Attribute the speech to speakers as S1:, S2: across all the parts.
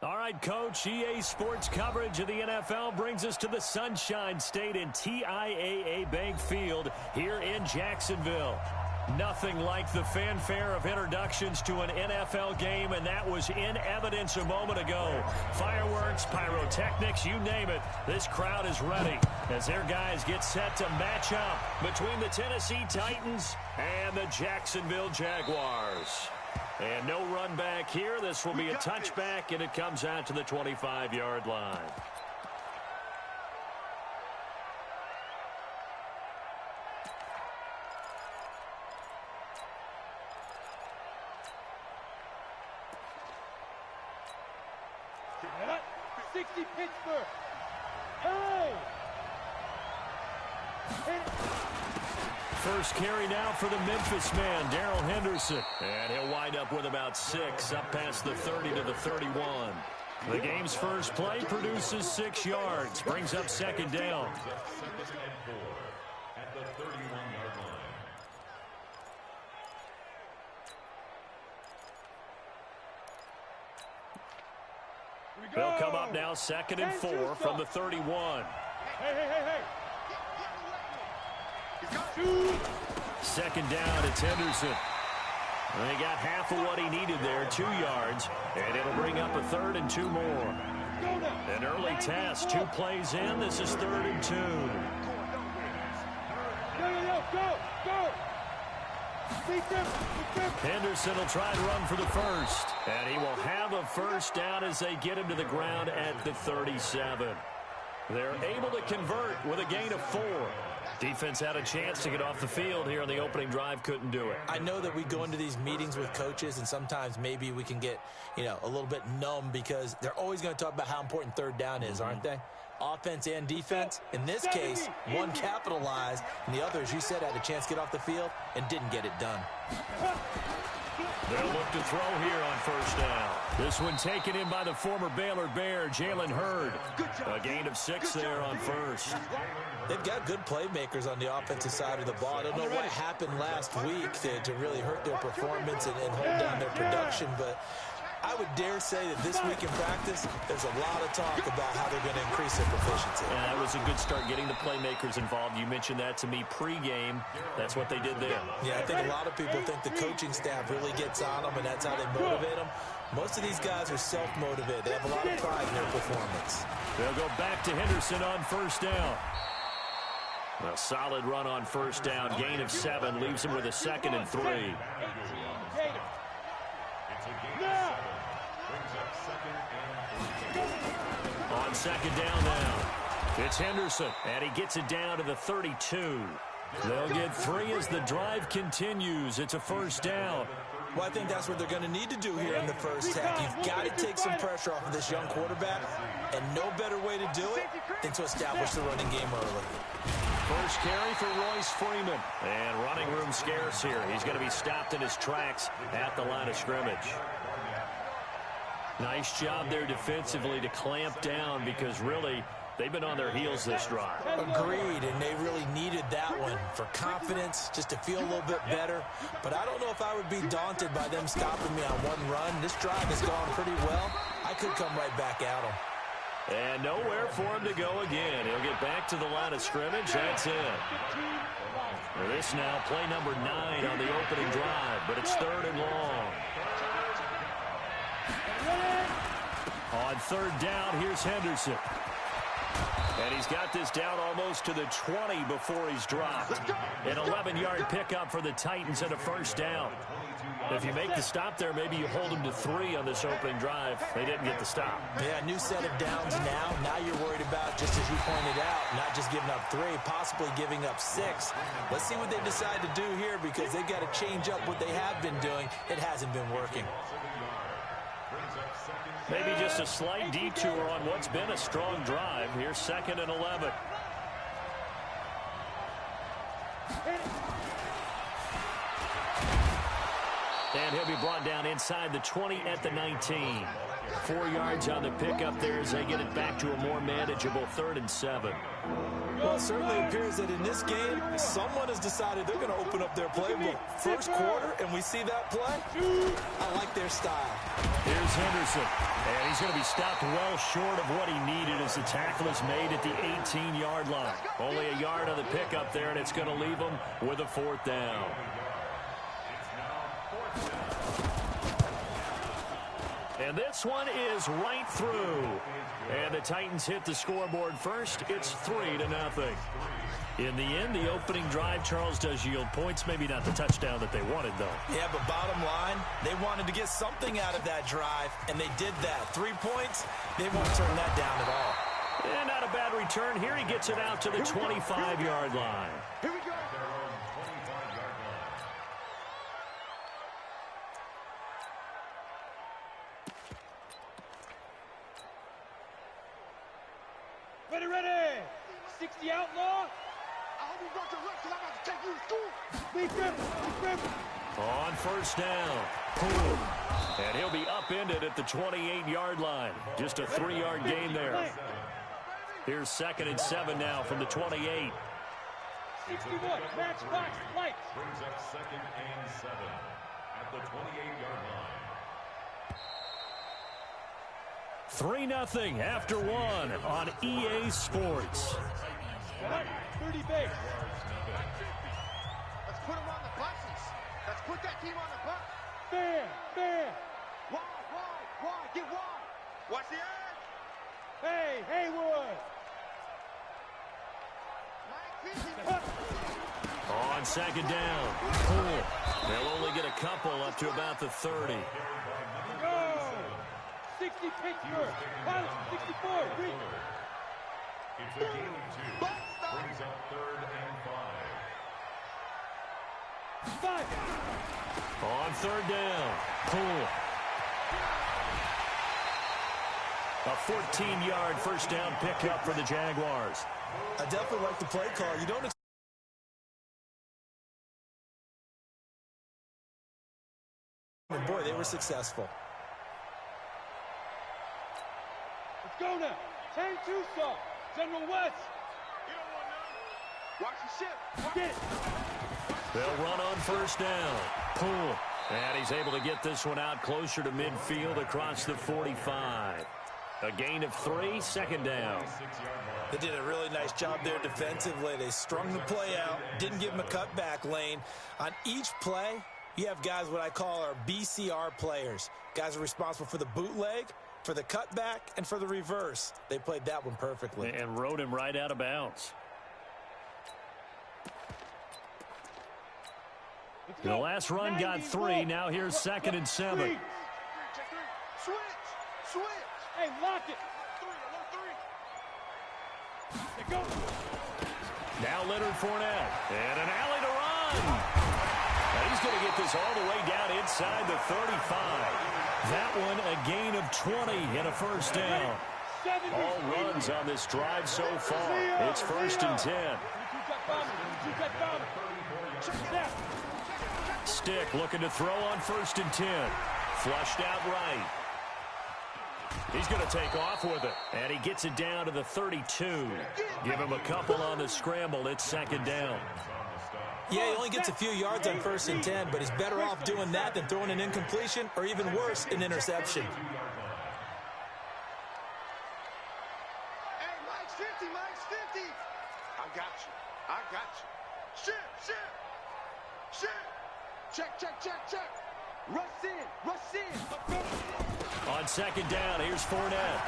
S1: All right, Coach, EA Sports coverage of the NFL brings us to the Sunshine State in TIAA Bank Field here in Jacksonville. Nothing like the fanfare of introductions to an NFL game, and that was in evidence a moment ago. Fireworks, pyrotechnics, you name it. This crowd is ready as their guys get set to match up between the Tennessee Titans and the Jacksonville Jaguars. And no run back here. This will be a touchback, and it comes out to the 25-yard line.
S2: Pittsburgh. Hey!
S1: First carry now for the Memphis man, Darrell Henderson. And he'll wind up with about 6, up past the 30 to the 31. The game's first play produces 6 yards, brings up second down. They'll come up now, 2nd and 4 from the 31.
S2: Hey.
S1: Second down, it's Henderson. And he got half of what he needed there, 2 yards, and it'll bring up a 3rd and 2 more. An early test, 2 plays in. This is 3rd and 2.
S2: Go!
S1: Henderson will try and run for the first. And he will have a first down as they get him to the ground at the 37. They're able to convert with a gain of 4. Defense had a chance to get off the field here on the opening drive, couldn't do it.
S3: I know that we go into these meetings with coaches, and sometimes maybe we can get, a little bit numb because they're always going to talk about how important 3rd down is, aren't they? Offense and defense. In this case, one capitalized, and the other, as you said, had a chance to get off the field and didn't get it done.
S1: They'll look to throw here on first down. This one taken in by the former Baylor Bear, Jalen Hurd. A gain of 6 there on first.
S3: They've got good playmakers on the offensive side of the ball. I don't know what happened last week to really hurt their performance and hold down their production, but I would dare say that this week in practice, there's a lot of talk about how they're going to increase their proficiency.
S1: Yeah, that was a good start getting the playmakers involved. You mentioned that to me pregame. That's what they did there.
S3: Yeah, I think a lot of people think the coaching staff really gets on them, and that's how they motivate them. Most of these guys are self-motivated. They have a lot of pride in their performance.
S1: They'll go back to Henderson on first down. A solid run on first down. Gain of 7 leaves him with a 2nd and 3. On second down now, it's Henderson, and he gets it down to the 32. They'll get 3 as the drive continues. It's a first down.
S3: Well, I think that's what they're going to need to do here in the first half. You've got to take some pressure off of this young quarterback, and no better way to do it than to establish the running game early.
S1: First carry for Royce Freeman, and running room scarce here. He's going to be stopped in his tracks at the line of scrimmage. Nice job there defensively to clamp down because really they've been on their heels this drive.
S3: Agreed, and they really needed that one for confidence, just to feel a little bit better. But I don't know if I would be daunted by them stopping me on one run. This drive has gone pretty well. I could come right back at them.
S1: And nowhere for him to go again. He'll get back to the line of scrimmage. That's it. This now play number 9 on the opening drive, but it's 3rd and long. On 3rd down, here's Henderson. And he's got this down almost to the 20 before he's dropped. An 11-yard pickup for the Titans and a first down. If you make the stop there, maybe you hold them to 3 on this opening drive. They didn't get the stop.
S3: Yeah, new set of downs now. Now you're worried about, just as you pointed out, not just giving up 3, possibly giving up 6. Let's see what they decide to do here because they've got to change up what they have been doing. It hasn't been working.
S1: Maybe just a slight detour on what's been a strong drive. Here's 2nd and 11. And he'll be brought down inside the 20 at the 19. 4 yards on the pickup there as they get it back to a more manageable 3rd and 7.
S3: Well, it certainly appears that in this game, someone has decided they're going to open up their playbook. First quarter, and we see that play. I like their style.
S1: Here's Henderson, and he's going to be stopped well short of what he needed as the tackle is made at the 18-yard line. Only a yard on the pickup there, and it's going to leave him with a 4th down. And this one is right through. And the Titans hit the scoreboard first. It's 3-0. In the end, the opening drive, Charles, does yield points. Maybe not the touchdown that they wanted, though.
S3: Yeah, but bottom line, they wanted to get something out of that drive, and they did that. 3 points, they won't turn that down at all.
S1: And not a bad return. Here he gets it out to the 25-yard line.
S2: Here we go. Ready, ready. 60 outlaw. I hope you brought your reps because I'm about to take you to school. Be careful.
S1: On 1st down. Boom. And he'll be upended at the 28-yard line. Just a 3-yard gain there. Here's 2nd and 7 now from the 28.
S2: 61. Matchbox lights.
S4: Brings up 2nd and 7 at the 28-yard line.
S1: 3-0 after 1 on EA Sports.
S2: 30 base.
S5: Let's put them on the buses. Let's put that team on the bus.
S2: Fair.
S5: Wide. Get wide. Watch the edge.
S2: Hey, Haywood.
S1: On 2nd down. Cool. They'll only get a couple up to about the 30.
S2: Go. 60 Pittsburgh. Pilot 64. Reach.
S4: It's a gain of 2. Brings up 3rd and 5.
S2: 5.
S1: On 3rd down. Cool. A 14-yard 1st down pickup for the Jaguars.
S3: I definitely like the play call. You don't and boy, they were successful.
S2: Let's go now. 10 Tucson. General West.
S5: You don't want none. Watch the ship.
S2: Get it.
S1: They'll run on 1st down. Poole. And he's able to get this one out closer to midfield across the 45. A gain of 3, 2nd down.
S3: They did a really nice job there defensively. They strung the play out, didn't give him a cutback lane. On each play, you have guys what I call our BCR players. Guys are responsible for the bootleg, for the cutback, and for the reverse. They played that one perfectly.
S1: And rode him right out of bounds. The last run got 3. Now here's 2nd and 7.
S5: Switch.
S2: Hey, lock it.
S5: 3.
S2: They go.
S1: Now Leonard Fournette. And an alley to run. And he's going to get this all the way down inside the 35. That one a gain of 20 and a 1st down. All runs on this drive so far. It's 1st and 10. Stick looking to throw on 1st and 10. Flushed out right. He's going to take off with it. And he gets it down to the 32. Give him a couple on the scramble. It's 2nd down.
S3: Yeah, he only gets a few yards on 1st and 10, but he's better off doing that than throwing an incompletion or even worse, an interception.
S5: Hey, Mike's 50. I got you. Shit. Check. Rush in.
S1: On 2nd down, here's Fournette.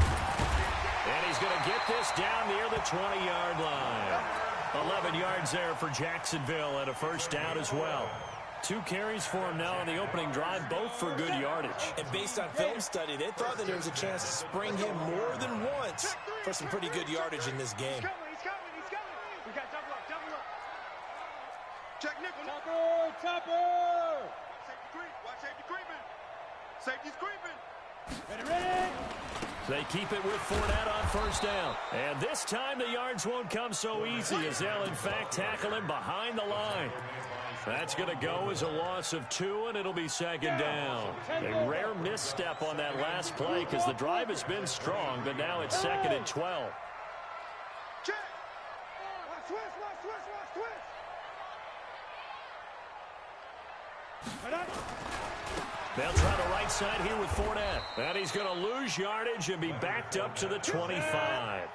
S1: And he's going to get this down near the 20-yard line. 11 yards there for Jacksonville and a 1st down as well. 2 carries for him now on the opening drive, both for good yardage.
S3: And based on film study, they thought that there was a chance to spring him more than once for some pretty good yardage in this game.
S5: He's coming. We got double up. Check nickel.
S2: Topper.
S5: Watch safety creeping.
S2: Ready.
S1: They keep it with Fournette on 1st down. And this time the yards won't come so easy as they'll, in fact, tackle him behind the line. That's going to go as a loss of 2, and it'll be 2nd down. A rare misstep on that last play because the drive has been strong, but now it's 2nd and 12.
S5: Check.
S1: They'll try the right side here with Fournette. And he's going to lose yardage and be backed up to the 25.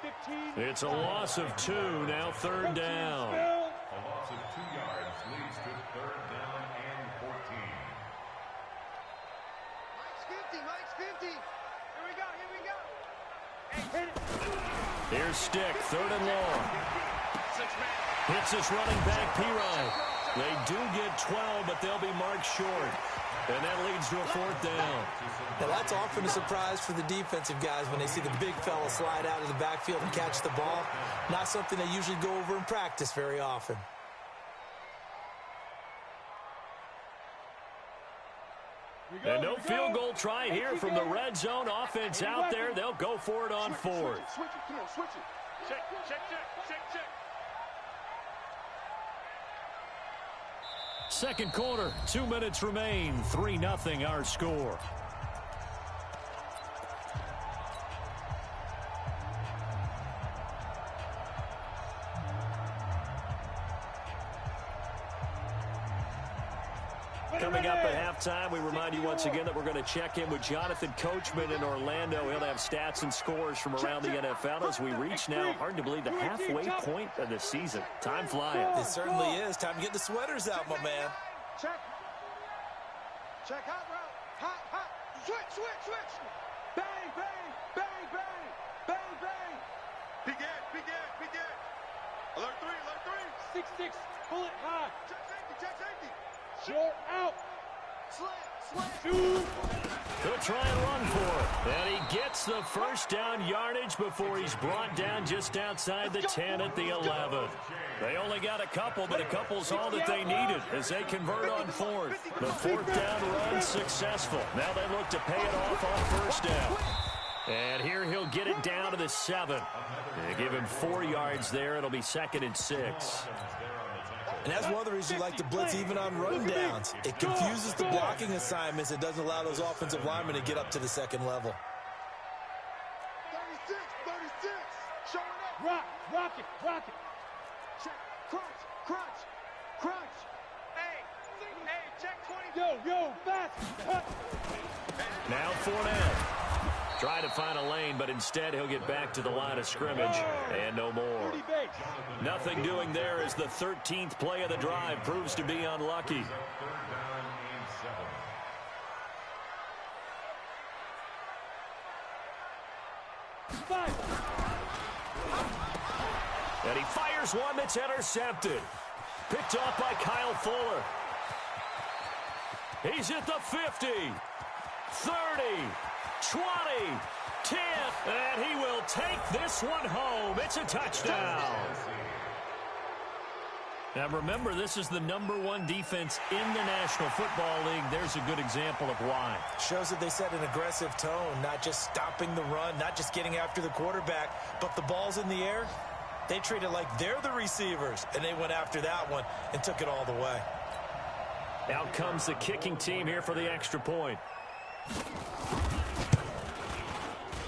S1: It's a loss of 2, now third down.
S4: A loss of 2 yards leads to third down and 14.
S5: Mike's 50. Here we go. Hey, hit it.
S1: Here's Stick, third and long. Hits his running back, P-Ryan. They do get 12, but they'll be marked short. And that leads to a fourth down.
S3: Now, that's often a surprise for the defensive guys when they see the big fella slide out of the backfield and catch the ball. Not something they usually go over in practice very often.
S1: And no field goal try here from the red zone. Offense out there. They'll go for it on fourth.
S5: Switch it. Come on, switch it. Check.
S1: Second quarter, 2 minutes remain. 3-0 our score. Coming up at halftime, we remind you once again that we're going to check in with Jonathan Coachman in Orlando. He'll have stats and scores from around the NFL as we reach now, hard to believe, the halfway point of the season. Time flying.
S3: It certainly is. Time to get the sweaters out, my man.
S5: Check hot route. Hot. Switch. Bang. Begin. Alert 3. 6-6. Pull it high. Check safety. Short out. Slam. Shoot.
S1: He'll try and run for it. And he gets the first down yardage before he's brought down just outside the 10 at the 11. They only got a couple, but a couple's all that they needed as they convert on fourth. The fourth down run successful. Now they look to pay it off on first down. And here he'll get it down to the 7. They give him 4 yards there. It'll be 2nd and 6.
S3: And that's one of the reasons you like to blitz even on run downs. It confuses the blocking assignments. It doesn't allow those offensive linemen to get up to the second level.
S5: 36. Showing up. Rock it. Check. Crunch. Hey, check 20. Yo, fast.
S1: Now Fournette. Try to find a lane, but instead he'll get back to the line of scrimmage and no more. Nothing doing there as the 13th play of the drive proves to be unlucky. And he fires one that's intercepted. Picked off by Kyle Fuller. He's at the 50, 30, 20, 10, and he will take this one home. It's a touchdown. Now remember, this is the #1 defense in the National Football League. There's a good example of why.
S3: Shows that they set an aggressive tone, not just stopping the run, not just getting after the quarterback, but the ball's in the air. They treat it like they're the receivers, and they went after that one and took it all the way.
S1: Out comes the kicking team here for the extra point.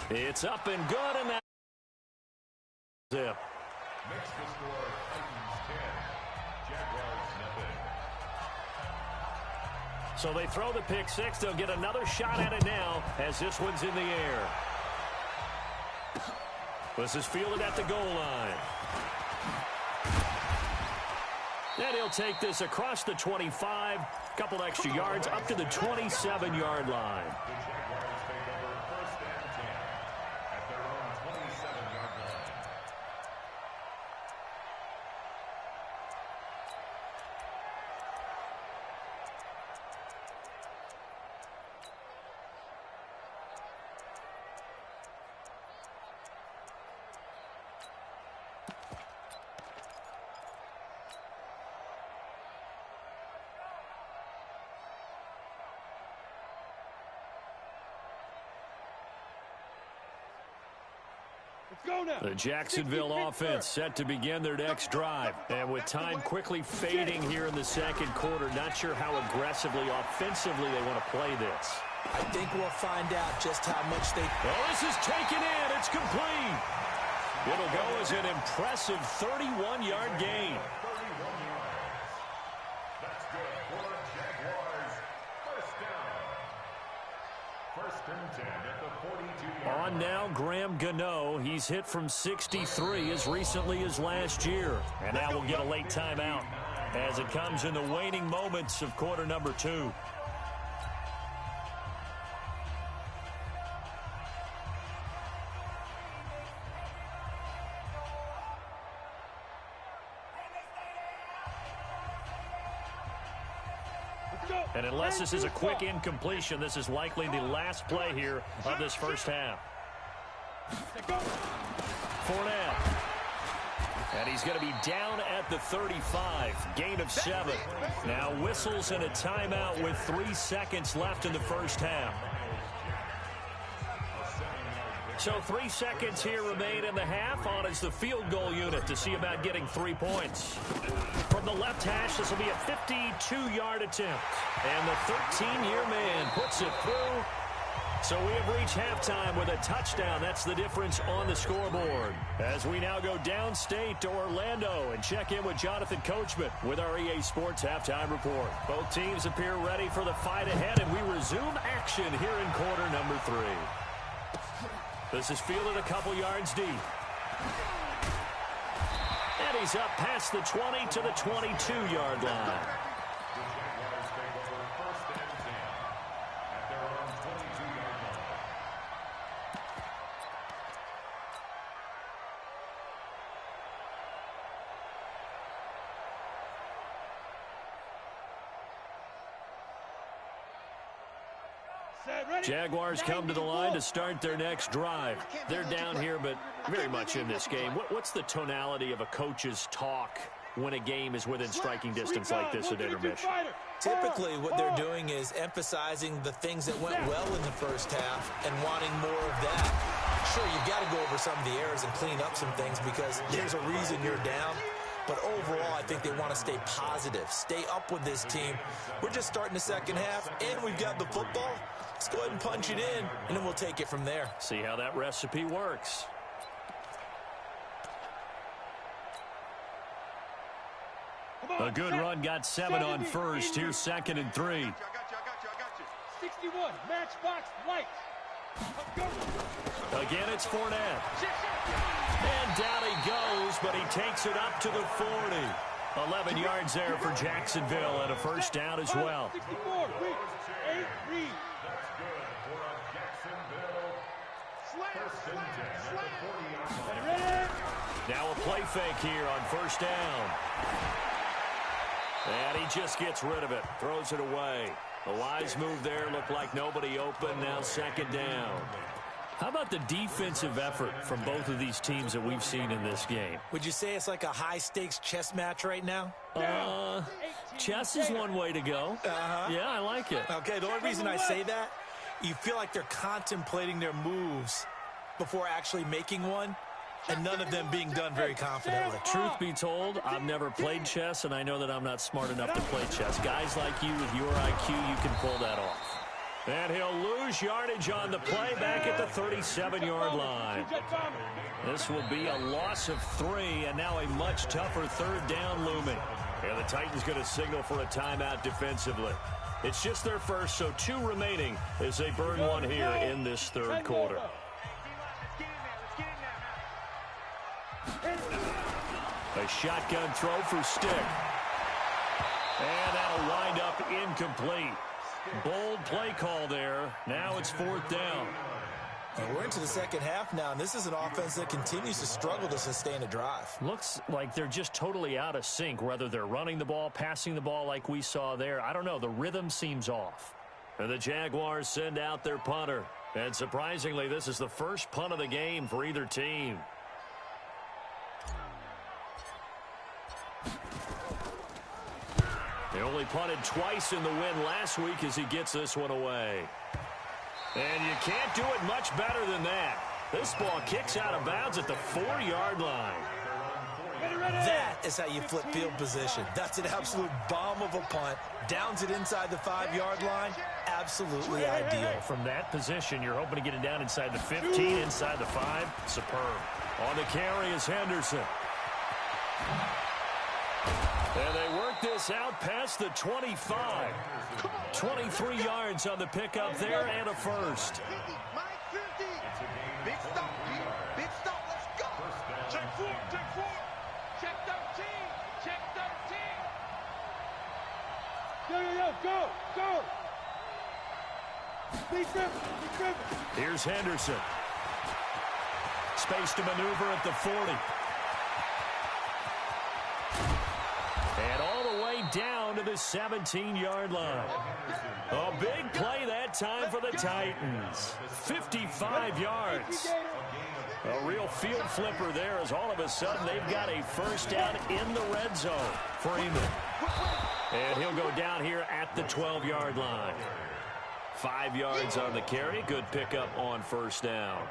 S1: It's up and good, and that's zip.
S4: Makes the score Titans 10, Jaguars nothing.
S1: So they throw the pick six. They'll get another shot at it now as this one's in the air. This is fielded at the goal line. And he'll take this across the 25, couple extra yards up to the 27-yard line.
S4: The Jaguars take over first and 10 at their own 27-yard line.
S1: The Jacksonville offense set to begin their next drive. And with time quickly fading here in the second quarter, not sure how aggressively, offensively they want to play this.
S3: I think we'll find out just how much they...
S1: Oh, this is taken in. It's complete. It'll go as an impressive 31-yard gain.
S4: 31 yards. That's good for Jaguars. First down. First and 10 at the 42-yard line.
S1: On now, Graham Gano. He's hit from 63 as recently as last year. And now we'll get a late timeout as it comes in the waning moments of quarter number 2. And unless this is a quick incompletion, this is likely the last play here of this first half. Fournette. And he's going to be down at the 35. Gain of 7. Now whistles and a timeout with 3 seconds left in the first half. So 3 seconds here remain in the half. On is the field goal unit to see about getting 3 points. From the left hash, this will be a 52-yard attempt. And the 13-year man puts it through. So we have reached halftime with a touchdown. That's the difference on the scoreboard. As we now go downstate to Orlando and check in with Jonathan Coachman with our EA Sports Halftime Report. Both teams appear ready for the fight ahead, and we resume action here in quarter number 3. This is fielded a couple yards deep. And he's up past the 20 to the 22-yard line. Jaguars come to the line to start their next drive. They're down here, but very much in this game. What's the tonality of a coach's talk when a game is within striking distance like this at intermission?
S3: Typically, what they're doing is emphasizing the things that went well in the first half and wanting more of that. Sure, you've got to go over some of the errors and clean up some things because there's a reason you're down. But overall, I think they want to stay positive, stay up with this team. We're just starting the second half, and we've got the football. Let's go ahead and punch it in, and then we'll take it from there.
S1: See how that recipe works. A good run, got 7 on first. Here's 2nd and 3.
S2: I got you. 61, matchbox light.
S1: Again, it's Fournette. And down he goes, but he takes it up to the 40. 11 yards there for Jacksonville and a first down as well.
S2: 64, read. 8, read.
S4: That's good for a Jacksonville. First and 10 at the 40-yard line.
S1: Now a play fake here on first down. And he just gets rid of it, throws it away. A wise move there, looked like nobody open, now 2nd down. How about the defensive effort from both of these teams that we've seen in this game?
S3: Would you say it's like a high-stakes chess match right now?
S1: Chess is one way to go. Yeah, I like it.
S3: Okay, the only reason I say that, you feel like they're contemplating their moves before actually making one, and none of them being done very confidently.
S1: Truth be told, I've never played chess, and I know that I'm not smart enough to play chess. Guys like you with your IQ, you can pull that off. And he'll lose yardage on the play back at the 37-yard line. This will be a loss of 3, and now a much tougher 3rd down looming. And the Titans going to signal for a timeout defensively. It's just their first, so 2 remaining as they burn one here in this 3rd quarter. A shotgun throw for Stick. And that'll wind up incomplete. Bold play call there. Now it's 4th down.
S3: And we're into the second half now, and this is an offense that continues to struggle to sustain a drive.
S1: Looks like they're just totally out of sync, whether they're running the ball, passing the ball like we saw there. I don't know. The rhythm seems off. And the Jaguars send out their punter. And surprisingly, this is the first punt of the game for either team. They only punted twice in the win last week as he gets this one away. And you can't do it much better than that. This ball kicks out of bounds at the 4-yard line.
S3: That is how you flip field position. That's an absolute bomb of a punt. Downs it inside the 5-yard line. Absolutely ideal.
S1: From that position, you're hoping to get it down inside the 15, inside the 5. Superb. On the carry is Henderson. And they work this out past the 25. 23 yards on the pickup there and a first.
S5: Big stop, big stop, let's go. Check 4, check 4. Check 13, check 13.
S2: Go, go.
S1: Here's Henderson. Space to maneuver at the 40. And all the way down to the 17-yard line. A big play that time for the Titans. 55 yards. A real field flipper there as all of a sudden they've got a first down in the red zone. Freeman. And he'll go down here at the 12-yard line. 5 yards on the carry. Good pickup on first down.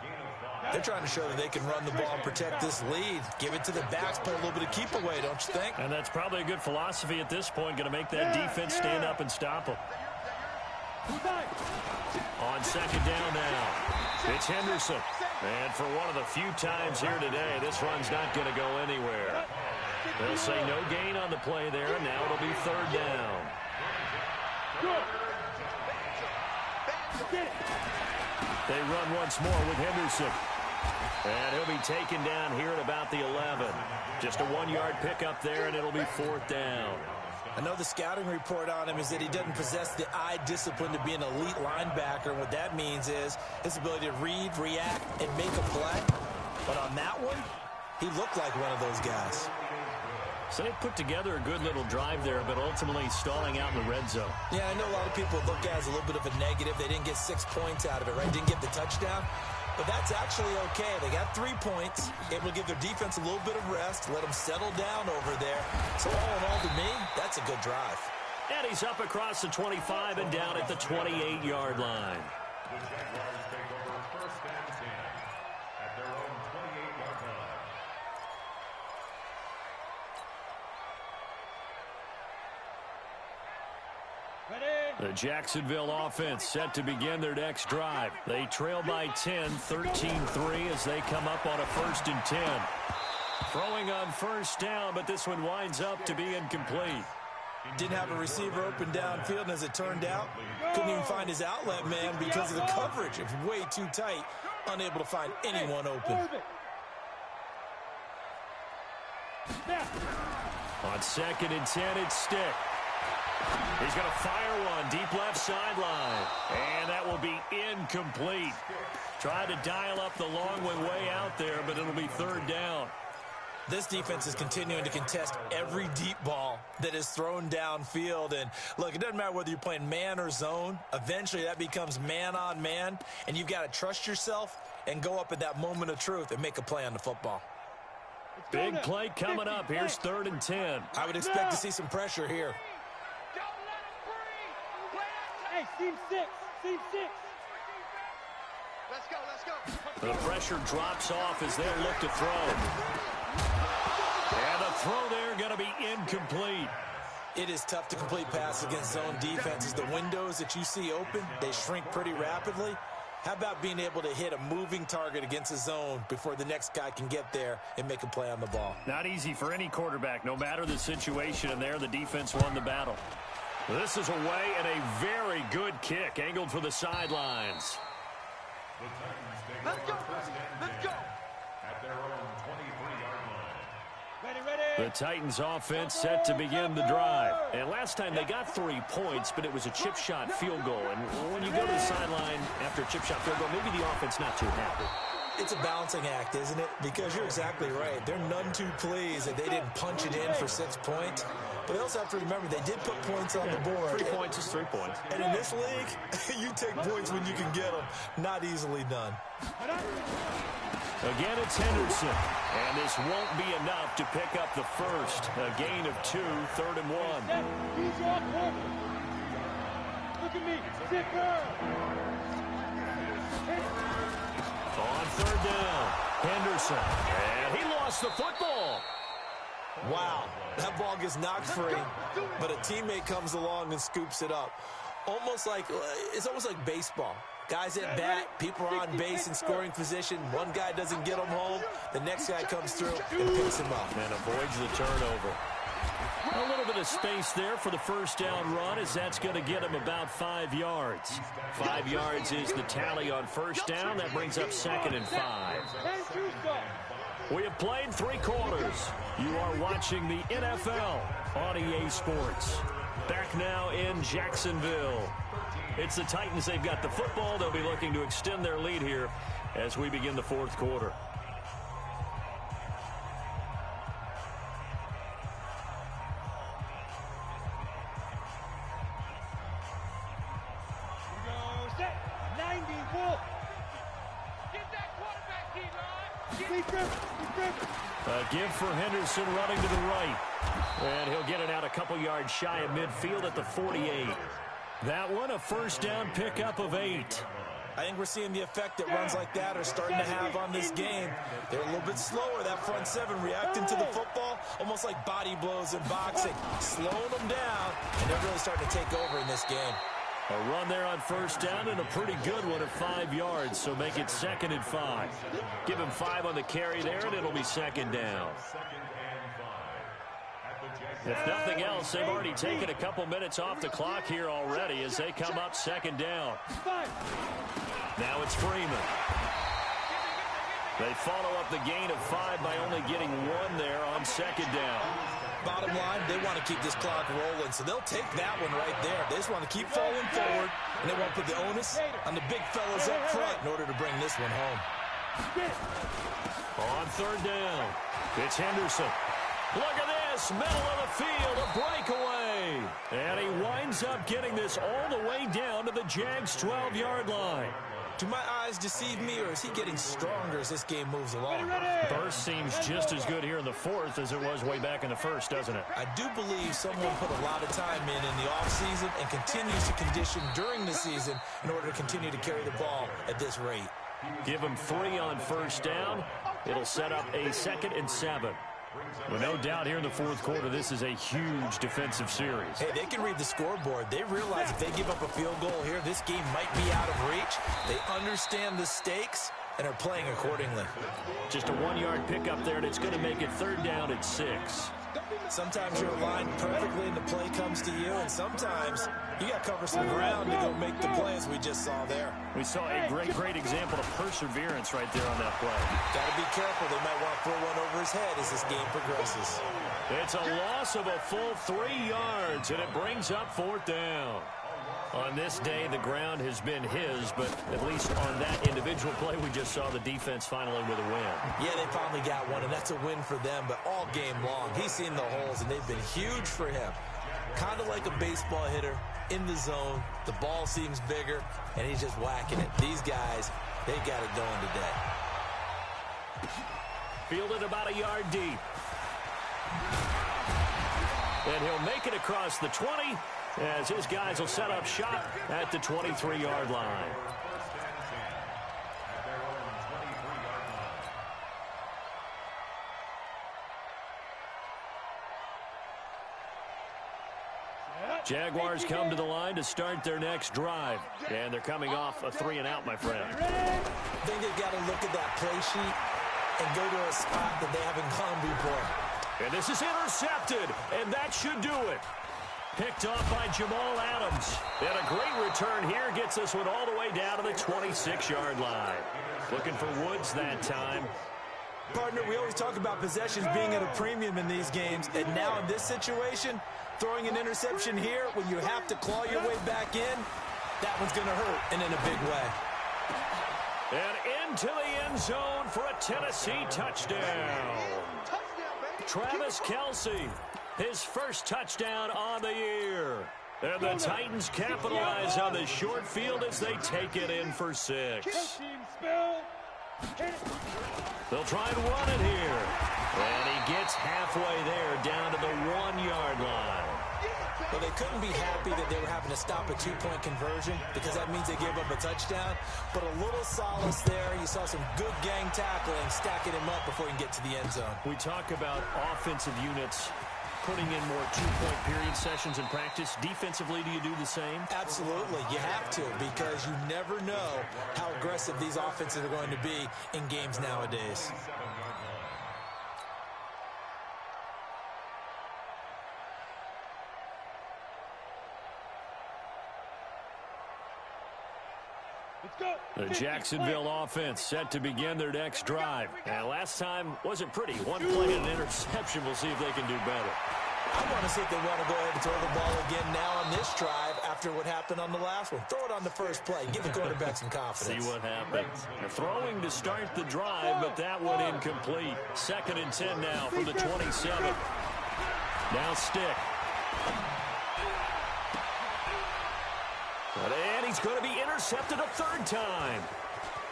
S3: They're trying to show that they can run the ball and protect this lead. Give it to the backs, play a little bit of keep away, don't you think?
S1: And that's probably a good philosophy at this point. Going to make that defense stand up and stop them. On second down now, it's Henderson. And for one of the few times here today, this run's not going to go anywhere. They'll say no gain on the play there. Now it'll be third down. They run once more with Henderson. And he'll be taken down here at about the 11. Just a 1-yard pickup there, and it'll be fourth down.
S3: I know the scouting report on him is that he doesn't possess the eye discipline to be an elite linebacker. And what that means is his ability to read, react, and make a play. But on that one, he looked like one of those guys.
S1: So they put together a good little drive there, but ultimately stalling out in the red zone.
S3: Yeah, I know a lot of people look at it as a little bit of a negative. They didn't get 6 points out of it, right? Didn't get the touchdown. But that's actually okay. They got 3 points. Able to give their defense a little bit of rest, let them settle down over there. So all in all, to me, that's a good drive.
S1: And he's up across the 25 and down at the 28-yard line.
S4: The Jaguars take over first and 10 at their own 28-yard line.
S1: The Jacksonville offense set to begin their next drive. They trail by 10, 13-3 as they come up on a 1st and 10. Throwing on first down, but this one winds up to be incomplete.
S3: Didn't have a receiver open downfield, and as it turned out, couldn't even find his outlet man because of the coverage. It was way too tight, unable to find anyone open.
S1: On 2nd and 10, it's Stick. He's going to fire one deep left sideline. And that will be incomplete. Tried to dial up the long way out there, but it'll be third down.
S3: This defense is continuing to contest every deep ball that is thrown downfield. And, look, it doesn't matter whether you're playing man or zone. Eventually, that becomes man-on-man, and you've got to trust yourself and go up at that moment of truth and make a play on the football.
S1: Big play coming up. Here's 3rd and 10.
S3: I would expect to see some pressure here.
S2: Hey, team 6.
S5: Let's go.
S1: The pressure drops off as they look to throw. And the throw there going to be incomplete.
S3: It is tough to complete passes against zone defenses. The windows that you see open, they shrink pretty rapidly. How about being able to hit a moving target against a zone before the next guy can get there and make a play on the ball?
S1: Not easy for any quarterback, no matter the situation. And there, the defense won the battle. This is away and a very good kick angled for the sidelines.
S4: The Titans take
S5: Let's go,
S4: over first and
S5: let's
S4: 10
S5: go.
S4: at their own 23-yard line.
S2: Ready.
S1: The Titans offense set to begin the drive. And last time they got 3 points, but it was a chip shot field goal. And when you go to the sideline after a chip shot field goal, maybe the offense not too happy.
S3: It's a balancing act, isn't it? Because you're exactly right. They're none too pleased that they didn't punch it in for 6 points. But they also have to remember they did put points on the board.
S1: 3 points is 3 points.
S3: And in this league, you take points when you can get them. Not easily done.
S1: Again, it's Henderson. And this won't be enough to pick up the first. A gain of 2, 3rd and 1.
S2: Look at me. Zipper.
S1: On 3rd down, Henderson. And he lost the football.
S3: Wow, that ball gets knocked free, but a teammate comes along and scoops it up. It's almost like baseball. Guys at bat, people are on base in scoring position. One guy doesn't get them home. The next guy comes through and picks him up.
S1: And avoids the turnover. A little bit of space there for the first down run, as that's going to get him about 5 yards. 5 yards is the tally on first down. That brings up 2nd and 5. We have played 3 quarters. You are watching the NFL on EA Sports. Back now in Jacksonville. It's the Titans. They've got the football. They'll be looking to extend their lead here as we begin the 4th quarter. A give for Henderson running to the right. And he'll get it out a couple yards shy of midfield at the 48. That one, a first down pickup of 8.
S3: I think we're seeing the effect that runs like that are starting to have on this game. They're a little bit slower, that front 7, reacting to the football, almost like body blows in boxing, slowing them down, and they're really starting to take over in this game.
S1: A run there on first down and a pretty good one at 5 yards, so make it 2nd and 5. Give him 5 on the carry there, and it'll be 2nd down. If nothing else, they've already taken a couple minutes off the clock here already as they come up 2nd down. Now it's Freeman. They follow up the gain of 5 by only getting 1 there on 2nd down.
S3: Bottom line, they want to keep this clock rolling, so they'll take that one right there. They just want to keep falling forward, and they want to put the onus on the big fellas up front in order to bring this one home.
S1: On 3rd down, it's Henderson. Look at this, middle of the field, a breakaway. And he winds up getting this all the way down to the Jags' 12-yard line.
S3: Do my eyes deceive me, or is he getting stronger as this game moves along?
S1: Burst seems just as good here in the 4th as it was way back in the 1st, doesn't it?
S3: I do believe someone put a lot of time in the offseason and continues to condition during the season in order to continue to carry the ball at this rate.
S1: Give him 3 on first down. It'll set up a 2nd and 7. Well, no doubt here in the 4th quarter, this is a huge defensive series.
S3: Hey, they can read the scoreboard. They realize if they give up a field goal here, this game might be out of reach. They understand the stakes and are playing accordingly.
S1: Just a 1-yard pickup there, and it's going to make it 3rd down at 6.
S3: Sometimes you're aligned perfectly and the play comes to you, and sometimes you got to cover some ground to go make the play, as we just saw there.
S1: We saw a great example of perseverance right there on that play.
S3: Got to be careful. They might want to throw one over his head as this game progresses.
S1: It's a loss of a full 3 yards, and it brings up 4th down. On this day, the ground has been his, but at least on that individual play, we just saw the defense finally with a win.
S3: Yeah, they finally got one, and that's a win for them, but all game long, he's seen the holes, and they've been huge for him. Kind of like a baseball hitter in the zone. The ball seems bigger, and he's just whacking it. These guys, they got it going today.
S1: Fielded about a yard deep. And he'll make it across the 20, as his guys will set up shop at the 23-yard line. Jaguars come to the line to start their next drive. And they're coming off a 3-and-out, my friend.
S3: I think they've got to look at that play sheet and go to a spot that they haven't gone before.
S1: And this is intercepted, and that should do it. Picked off by Jamal Adams. And a great return here gets this one all the way down to the 26-yard line. Looking for Woods that time.
S3: Partner, we always talk about possessions being at a premium in these games, and now in this situation, throwing an interception here when you have to claw your way back in, that one's going to hurt, and in a big way.
S1: And into the end zone for a Tennessee touchdown. Travis Kelce, his first touchdown on the year. And the Titans capitalize on the short field as they take it in for 6. They'll try and run it here. And he gets halfway there down to the 1-yard line.
S3: Well, they couldn't be happy that they were having to stop a two-point conversion because that means they gave up a touchdown. But a little solace there. You saw some good gang tackling, stacking him up before he can get to the end zone.
S1: We talk about offensive units putting in more two-point period sessions in practice. Defensively, do you do the same?
S3: Absolutely. You have to, because you never know how aggressive these offenses are going to be in games nowadays.
S1: The Jacksonville offense set to begin their next drive. And last time wasn't pretty. One play and an interception. We'll see if they can do better.
S3: I want to see if they want to go ahead and throw the ball again now on this drive after what happened on the last one. Throw it on the first play. Give the quarterback some confidence.
S1: See what happens. Throwing to start the drive, but that one incomplete. 2nd and 10 now from the 27. Now Stick. And he's going to be intercepted a 3rd time.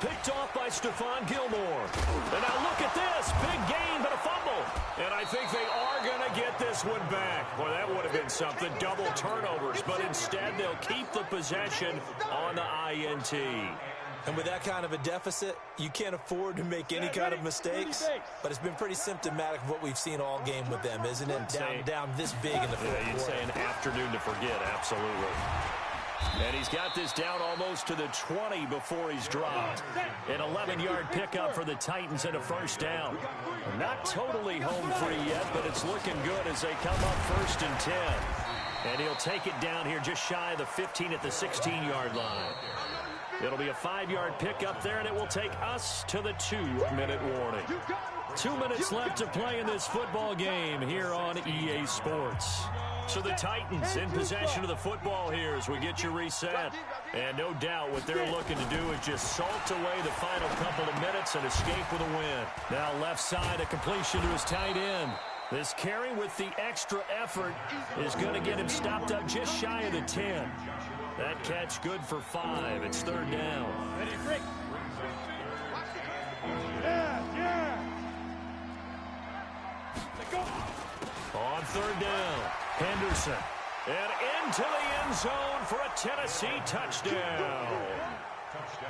S1: Picked off by Stephon Gilmore. And now look at this. Big gain, but a fumble. And I think they are going to get this one back. Boy, that would have been something. Double turnovers. But instead, they'll keep the possession on the INT.
S3: And with that kind of a deficit, you can't afford to make any kind of mistakes. But it's been pretty symptomatic of what we've seen all game with them, isn't it? Down this big in the fourth quarter.
S1: You'd say an afternoon to forget, absolutely. And he's got this down almost to the 20 before he's dropped. An 11-yard pickup for the Titans and a 1st down. Not totally home free yet, but it's looking good as they come up 1st and 10. And he'll take it down here just shy of the 15 at the 16-yard line. It'll be a 5-yard pickup there, and it will take us to the 2-minute warning. 2 minutes left to play in this football game here on EA Sports. So the Titans in possession of the football here as we get you reset. And no doubt what they're looking to do is just salt away the final couple of minutes and escape with a win. Now left side, a completion to his tight end. This carry with the extra effort is going to get him stopped up just shy of the 10. That catch good for 5. It's 3rd down.
S2: Ready, Rick. Yeah. Let's go.
S1: On 3rd down, Henderson. And into the end zone for a Tennessee touchdown.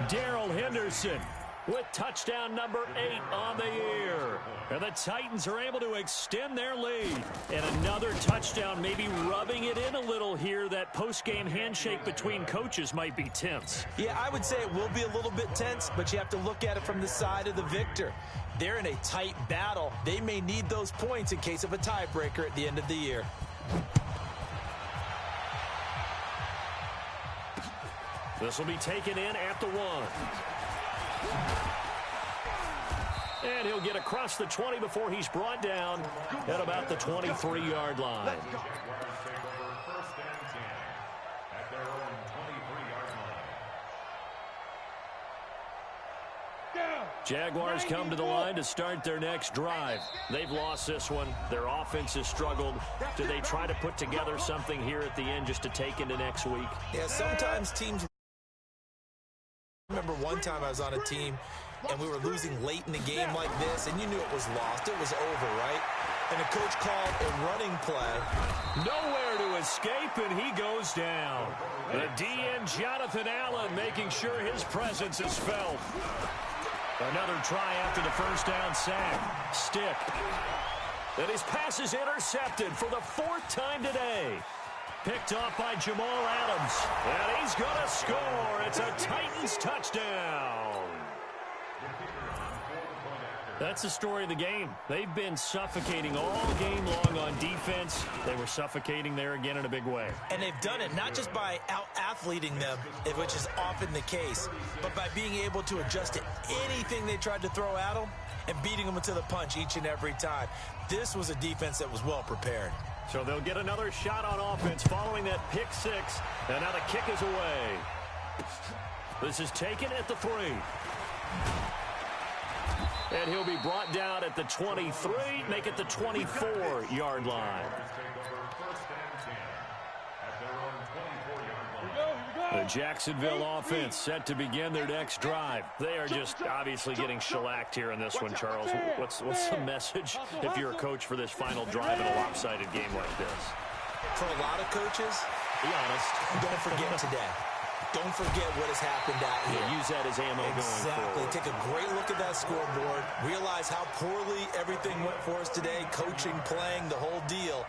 S1: Darrell Henderson with touchdown number 8 on the year. And the Titans are able to extend their lead. And another touchdown, maybe rubbing it in a little here. That post-game handshake between coaches might be tense.
S3: Yeah, I would say it will be a little bit tense, but you have to look at it from the side of the victor. They're in a tight battle. They may need those points in case of a tiebreaker at the end of the year.
S1: This will be taken in at the 1. And he'll get across the 20 before he's brought down at about the 23-yard line. Jaguars come to the line to start their next drive. They've lost this one. Their offense has struggled. Do they try to put together something here at the end just to take into next week?
S3: Yeah, sometimes teams... I remember one time I was on a team and we were losing late in the game like this, and you knew it was lost. It was over, right? And the coach called a running play.
S1: Nowhere to escape, and he goes down. The DN, Jonathan Allen, making sure his presence is felt. Another try after the 1st down sack. Stick. And his pass is intercepted for the 4th time today. Picked off by Jamal Adams. And he's going to score. It's a Titans touchdown. That's the story of the game. They've been suffocating all game long on defense. They were suffocating there again in a big way.
S3: And they've done it not just by out-athleting them, which is often the case, but by being able to adjust to anything they tried to throw at them and beating them to the punch each and every time. This was a defense that was well prepared.
S1: So they'll get another shot on offense following that pick 6. And now the kick is away. This is taken at the 3. And he'll be brought down at the 23, make it the 24-yard line. The Jacksonville offense set to begin their next drive. They are just obviously getting shellacked here in this one, Charles. What's the message if you're a coach for this final drive in a lopsided game like this?
S3: For a lot of coaches,
S1: be honest,
S3: don't forget today. Don't forget what has happened out here.
S1: Use that as ammo going forward.
S3: Take a great look at that scoreboard. Realize how poorly everything went for us today. Coaching, playing, the whole deal.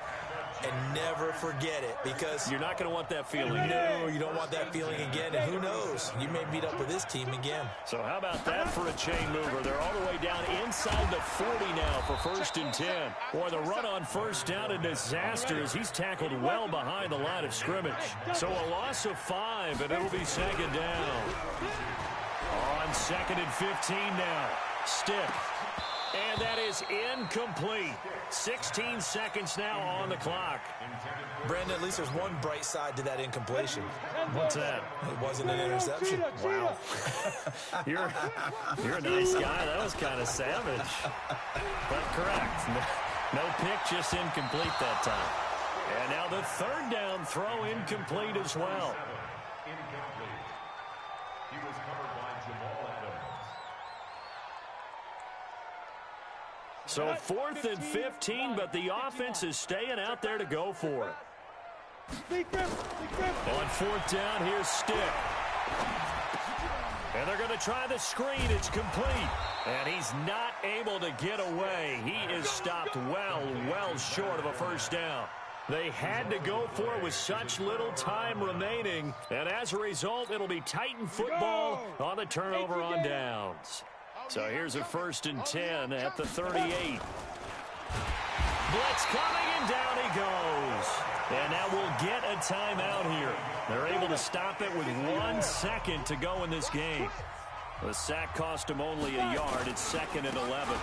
S3: And never forget it, because
S1: you're not going to want that feeling.
S3: No, you don't want that feeling again. And who knows? You may meet up with this team again.
S1: So how about that for a chain mover? They're all the way down inside the 40 now for 1st and 10. Boy, the run on 1st down, a disaster as he's tackled well behind the line of scrimmage. So a loss of 5, and it'll be 2nd down. On 2nd and 15 now. Stick. And that is incomplete. 16 seconds now on the clock.
S3: Brandon, at least there's one bright side to that incompletion.
S1: What's that?
S3: It wasn't an interception.
S1: Wow. You're a nice guy. That was kind of savage. But correct. No pick, just incomplete that time. And now the 3rd down throw incomplete as well.
S4: Incomplete. He was covered by Jamal Adams.
S1: So 4th and 15, but the offense is staying out there to go for it. On 4th down, here's Stick. And they're going to try the screen. It's complete. And he's not able to get away. He is stopped well short of a 1st down. They had to go for it with such little time remaining. And as a result, it'll be Titan football on the turnover on downs. So here's a 1st and 10 at the 38. Blitz coming, and down he goes. And now we'll get a timeout here. They're able to stop it with 1 second to go in this game. The sack cost him only a yard. It's 2nd and 11.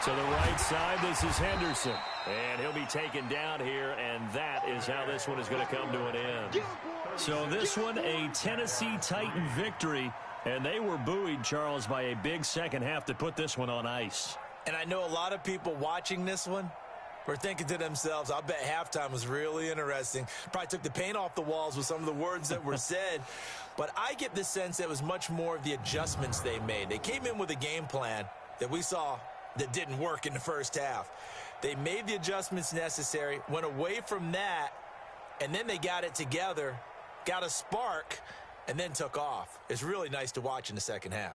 S1: To the right side, this is Henderson. And he'll be taken down here, and that is how this one is going to come to an end. So this one, a Tennessee Titan victory. And they were buoyed, Charles, by a big second half to put this one on ice.
S3: And I know a lot of people watching this one were thinking to themselves, I'll bet halftime was really interesting. Probably took the paint off the walls with some of the words that were said. But I get the sense that it was much more of the adjustments they made. They came in with a game plan that we saw that didn't work in the 1st half. They made the adjustments necessary, went away from that, and then they got it together, got a spark, and then took off. It's really nice to watch in the 2nd half.